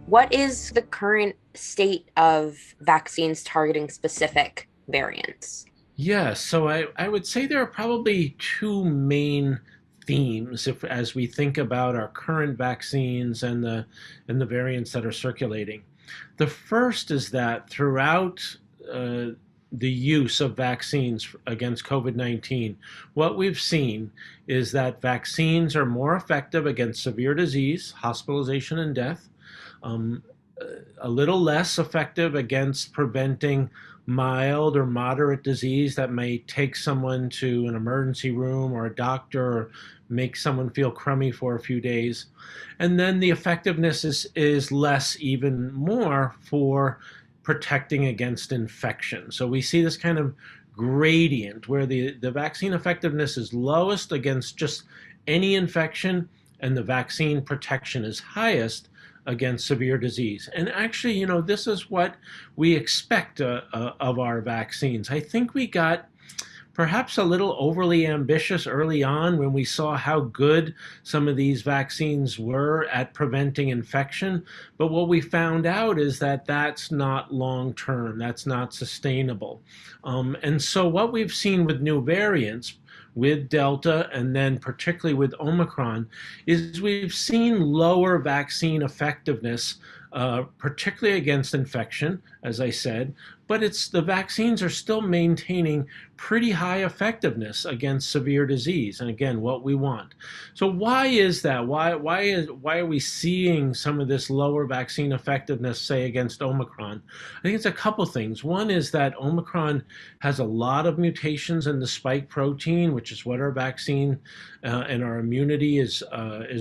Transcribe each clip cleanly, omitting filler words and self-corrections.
What is the current state of vaccines targeting specific variants? Yeah, so I would say there are probably two main themes if as we think about our current vaccines and the variants that are circulating. The first is that throughout uh, the use of vaccines against COVID-19, what we've seen is that vaccines are more effective against severe disease, hospitalization, and death. Um, a little less effective against preventing mild or moderate disease that may take someone to an emergency room or a doctor or make someone feel crummy for a few days. And then the effectiveness is less, even more, for protecting against infection. So we see this kind of gradient where the vaccine effectiveness is lowest against just any infection, and the vaccine protection is highest against severe disease. And actually, this is what we expect of our vaccines. I think we got perhaps a little overly ambitious early on when we saw how good some of these vaccines were at preventing infection. But what we found out is that that's not long term, that's not sustainable. And so, what we've seen with new variants, with Delta and then particularly with Omicron, is we've seen lower vaccine effectiveness, particularly against infection, as I said, but it's the vaccines are still maintaining pretty high effectiveness against severe disease, and again, what we want. So why is that? Why are we seeing some of this lower vaccine effectiveness, say, against Omicron? I think it's a couple things. One is that Omicron has a lot of mutations in the spike protein, which is what our vaccine and our immunity is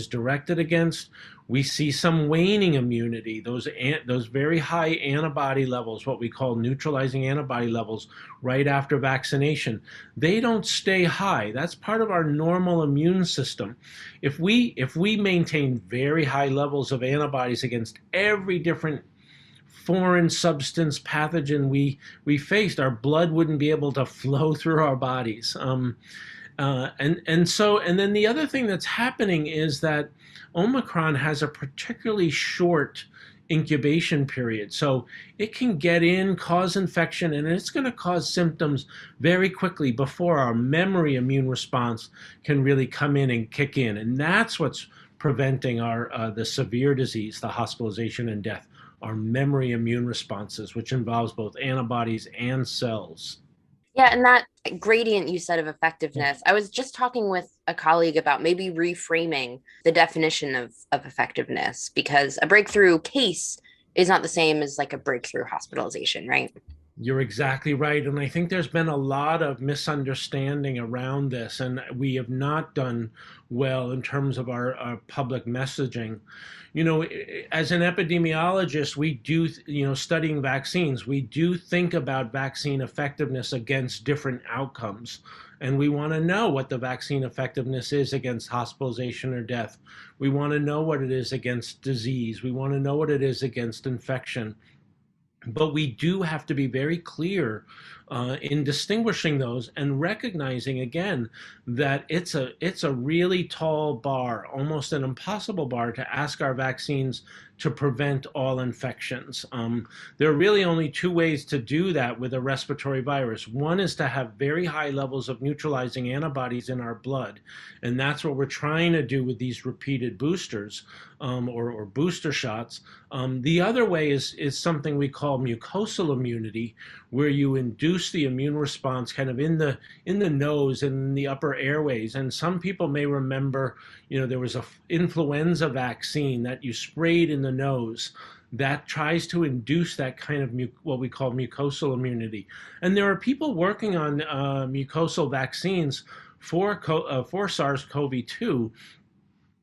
directed against. We see some waning immunity, those very high antibody levels, what we call neutralizing antibody levels, right after vaccination. They don't stay high. That's part of our normal immune system. If we maintain very high levels of antibodies against every different foreign substance pathogen we faced, our blood wouldn't be able to flow through our bodies. And then the other thing that's happening is that Omicron has a particularly short incubation period. So it can get in, cause infection, and it's going to cause symptoms very quickly before our memory immune response can really come in and kick in. And that's what's preventing the severe disease, the hospitalization and death, our memory immune responses, which involves both antibodies and cells. Yeah, and that gradient you said of effectiveness, I was just talking with a colleague about maybe reframing the definition of effectiveness because a breakthrough case is not the same as like a breakthrough hospitalization, right? You're exactly right. And I think there's been a lot of misunderstanding around this, and we have not done well in terms of our public messaging. As an epidemiologist, we do, studying vaccines, we do think about vaccine effectiveness against different outcomes. And we want to know what the vaccine effectiveness is against hospitalization or death. We want to know what it is against disease. We want to know what it is against infection. But we do have to be very clear in distinguishing those and recognizing again that it's a really tall bar, almost an impossible bar, to ask our vaccines to prevent all infections. There are really only two ways to do that with a respiratory virus. One is to have very high levels of neutralizing antibodies in our blood, and that's what we're trying to do with these repeated boosters or booster shots. The other way is something we call mucosal immunity, where you induce the immune response kind of in the nose and in the upper airways. And some people may remember, there was a influenza vaccine that you sprayed in the nose that tries to induce that kind of what we call mucosal immunity. And there are people working on mucosal vaccines for SARS-CoV-2.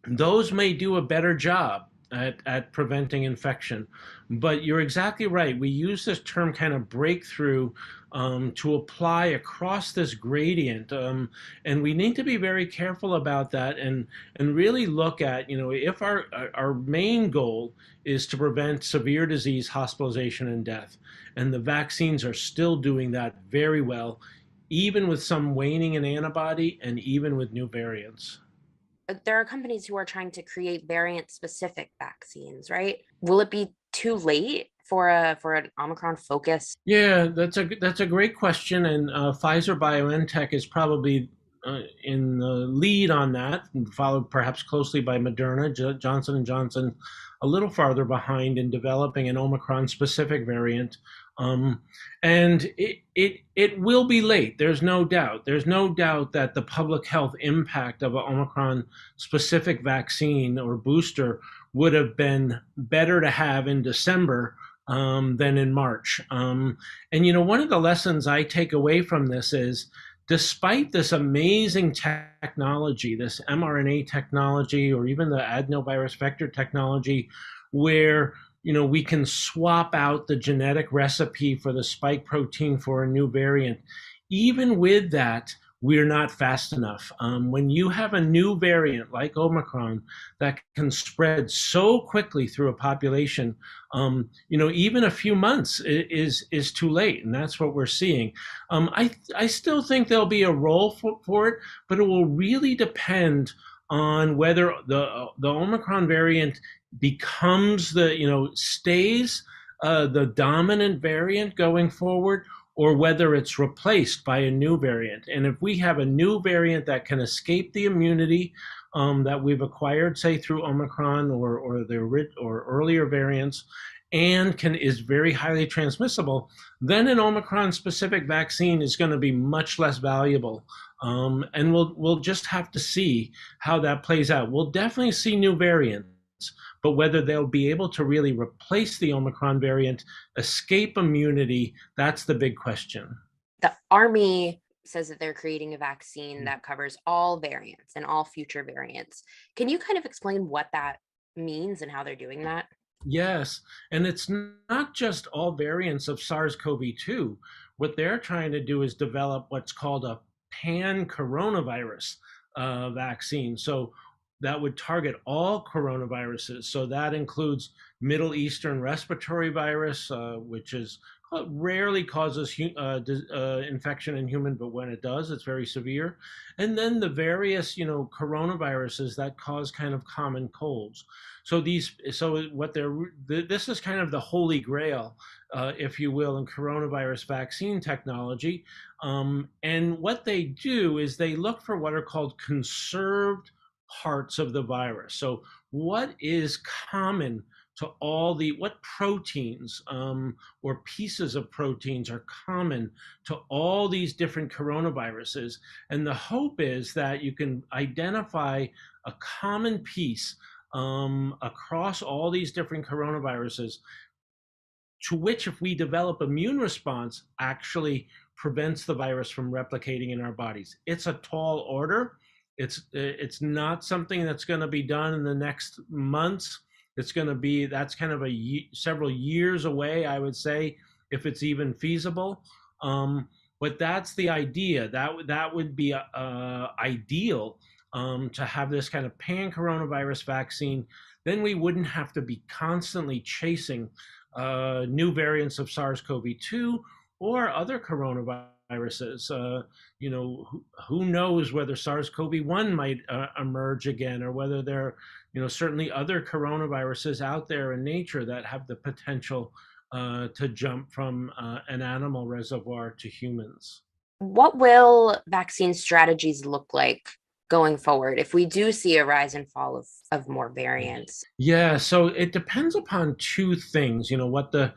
Those may do a better job at preventing infection. But you're exactly right. We use this term kind of breakthrough to apply across this gradient. And we need to be very careful about that and really look at, if our main goal is to prevent severe disease, hospitalization, and death, and the vaccines are still doing that very well, even with some waning in antibody and even with new variants. there are companies who are trying to create variant specific vaccines, right? Will it be too late for an Omicron focus? Yeah, that's a great question, and Pfizer BioNTech is probably in the lead on that, followed perhaps closely by Moderna. Johnson and Johnson, a little farther behind in developing an Omicron-specific variant, um, and it will be late. There's no doubt. There's no doubt that the public health impact of an Omicron-specific vaccine or booster would have been better to have in December than in March. And one of the lessons I take away from this is, despite this amazing technology, this mRNA technology, or even the adenovirus vector technology, where we can swap out the genetic recipe for the spike protein for a new variant. Even with that, we're not fast enough. When you have a new variant like Omicron that can spread so quickly through a population, even a few months is too late, and that's what we're seeing. I still think there'll be a role for it, but it will really depend on whether the Omicron variant becomes stays the dominant variant going forward, or whether it's replaced by a new variant. And if we have a new variant that can escape the immunity that we've acquired, say through Omicron or earlier variants, and is very highly transmissible, then an Omicron-specific vaccine is going to be much less valuable. And we'll just have to see how that plays out. We'll definitely see new variants, but whether they'll be able to really replace the Omicron variant, escape immunity, that's the big question. The Army says that they're creating a vaccine that covers all variants and all future variants. Can you kind of explain what that means and how they're doing that? Yes, and it's not just all variants of SARS-CoV-2. What they're trying to do is develop what's called a pan-coronavirus vaccine. So that would target all coronaviruses. So that includes Middle Eastern respiratory virus, which rarely causes infection in human, but when it does, it's very severe. And then the various, coronaviruses that cause kind of common colds. So this is kind of the holy grail, if you will, in coronavirus vaccine technology. And what they do is they look for what are called conserved parts of the virus. So what is common to what proteins or pieces of proteins are common to all these different coronaviruses? And the hope is that you can identify a common piece across all these different coronaviruses, to which, if we develop immune response, actually prevents the virus from replicating in our bodies. It's a tall order. It's not something that's going to be done in the next months. That's kind of several years away, I would say, if it's even feasible. But that's the idea. That would be ideal, to have this kind of pan-coronavirus vaccine. Then we wouldn't have to be constantly chasing new variants of SARS-CoV-2 or other coronaviruses. Who knows whether SARS-CoV-1 might emerge again, or whether there are, certainly other coronaviruses out there in nature that have the potential to jump from an animal reservoir to humans. What will vaccine strategies look like going forward if we do see a rise and fall of more variants? Yeah, so it depends upon two things, what the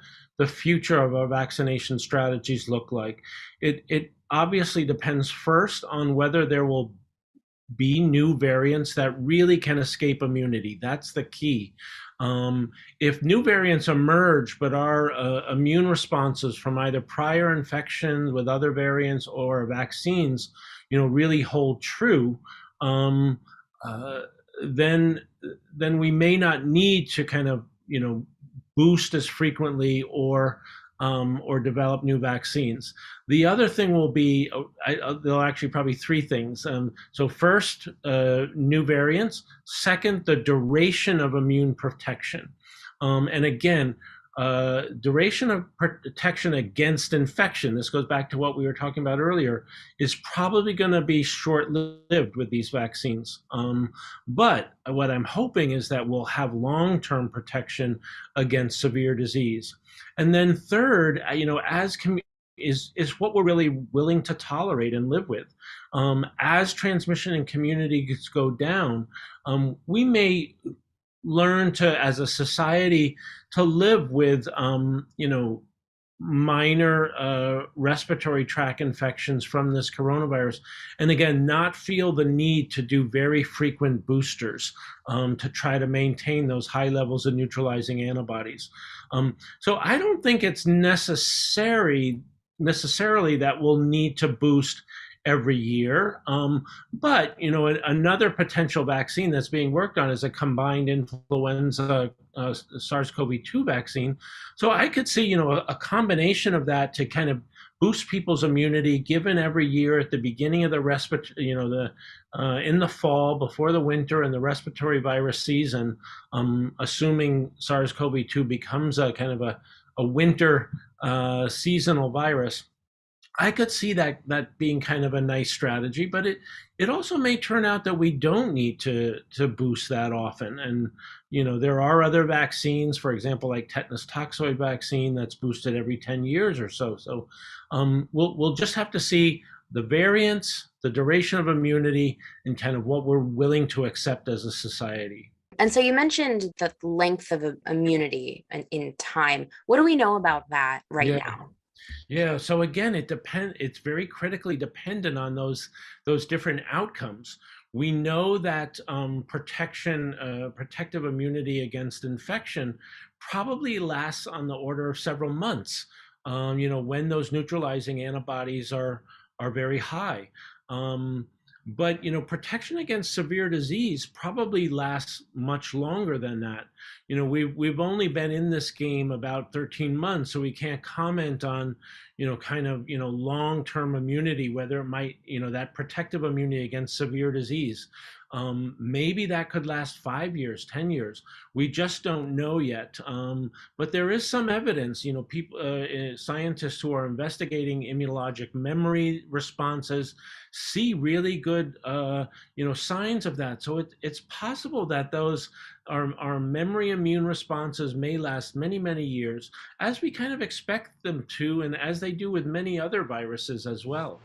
future of our vaccination strategies look like. It obviously depends first on whether there will be new variants that really can escape immunity. That's the key. If new variants emerge, but our immune responses from either prior infections with other variants or vaccines, really hold true, then we may not need to kind of boost as frequently or develop new vaccines. The other thing will be, there'll actually probably three things. So first, new variants. Second, the duration of immune protection. And again, duration of protection against infection, this goes back to what we were talking about earlier, is probably going to be short-lived with these vaccines. But what I'm hoping is that we'll have long-term protection against severe disease. And then third, as is what we're really willing to tolerate and live with. As transmission in communities go down, we may learn to, as a society, to live with, minor respiratory tract infections from this coronavirus. And again, not feel the need to do very frequent boosters to try to maintain those high levels of neutralizing antibodies. So I don't think it's necessarily that we'll need to boost every year. But another potential vaccine that's being worked on is a combined influenza SARS-CoV-2 vaccine. So I could see a combination of that to kind of boost people's immunity, given every year at the beginning of the in the fall before the winter and the respiratory virus season, assuming SARS-CoV-2 becomes a kind of a winter seasonal virus. I could see that being kind of a nice strategy, but it also may turn out that we don't need to boost that often. And there are other vaccines, for example, like tetanus toxoid vaccine that's boosted every 10 years or so. So we'll just have to see the variants, the duration of immunity, and kind of what we're willing to accept as a society. And so you mentioned the length of immunity in time. What do we know about that right Yeah. now? Yeah, so again, it's very critically dependent on those different outcomes. We know that protective immunity against infection probably lasts on the order of several months. When those neutralizing antibodies are very high. But protection against severe disease probably lasts much longer than that. We've only been in this game about 13 months, so we can't comment on kind of long-term immunity, whether it might that protective immunity against severe disease. Maybe that could last 5 years, 10 years. We just don't know yet. But there is some evidence, scientists who are investigating immunologic memory responses see really good, signs of that. So it's possible that those our memory immune responses may last many, many years, as we kind of expect them to, and as they do with many other viruses as well.